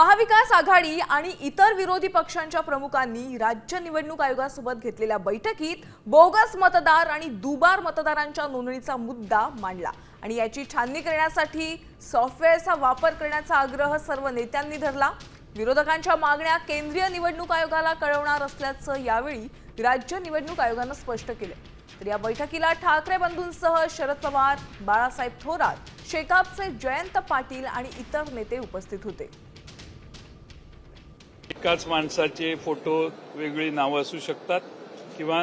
महाविकास आघाडी आणि इतर विरोधी पक्षांच्या प्रमुखांनी राज्य निवडणूक आयोगासोबत घेतलेल्या बैठकीत बोगस मतदार आणि दुबार मतदारांच्या नोंदणीचा मुद्दा मांडला आणि याची छाननी करण्यासाठी सॉफ्टवेअरचा वापर करण्याचा आग्रह सर्व नेत्यांनी धरला। विरोधकांच्या मागण्या केंद्रीय निवडणूक आयोगाला कळवणार असल्याचं यावेळी राज्य निवडणूक आयोगाने स्पष्ट केले। तर या बैठकीला ठाकरे बंधूंसह शरद पवार, बाळासाहेब थोरात, शेकापचे जयंत पाटील आणि इतर नेते उपस्थित होते। एकाच माणसाचे फोटो वेगळी नावं असू शकतात किंवा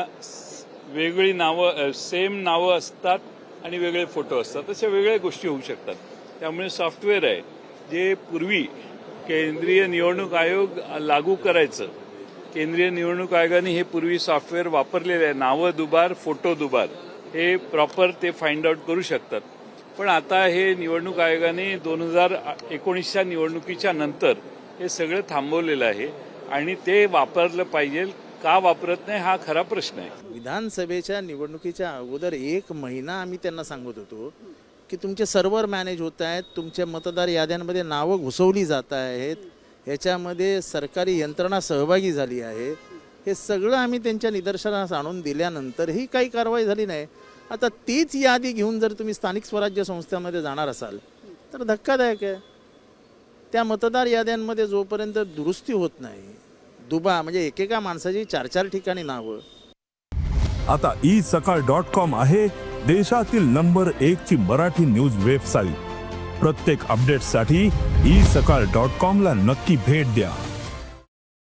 वेगळी नावं सेम नावं असतात आणि वेगळे फोटो असतात, अशा वेगळ्या गोष्टी होऊ शकतात। त्यामुळे सॉफ्टवेअर आहे जे पूर्वी केंद्रीय निवडणूक आयोग लागू करायचं, केंद्रीय निवडणूक आयोगाने हे पूर्वी सॉफ्टवेअर वापरलेले आहे। नावं दुबार, फोटो दुबार हे प्रॉपर ते फाइंड आउट करू शकतात। पण आता हे निवडणूक आयोगाने 2019च्या निवडणुकीच्या नंतर हे सगळं थांबवलेलं आहे आणि ते वापरलं पाहिजे। का वापरत नाही हा खरा प्रश्न आहे। विधानसभेच्या निवडणुकीच्या अगोदर 1 महिना आम्ही त्यांना सांगत होतो की तुमचे सर्व्हर मॅनेज होत आहेत, तुमच्या मतदार याद्यांमध्ये नावं घुसवली जात आहेत, ह्याच्यामध्ये सरकारी यंत्रणा सहभागी झाली आहे। हे सगळं आम्ही त्यांच्या निदर्शनास आणून दिल्यानंतरही काही कारवाई झाली नाही। आता तीच यादी घेऊन जर तुम्ही स्थानिक स्वराज्य संस्थांमध्ये जाणार असाल तर धक्कादायक आहे। त्या मतदार याद्यांमध्ये जोपर्यंत दुरुस्ती होत नाही, दुबा म्हणजे एकेका माणसाची 4-4 ठिकाणी नावं। आता isakal.com आहे देशातील नंबर 1 ची मराठी न्यूज वेबसाईट। प्रत्येक अपडेटसाठी isakal.com ला नक्की भेट द्या।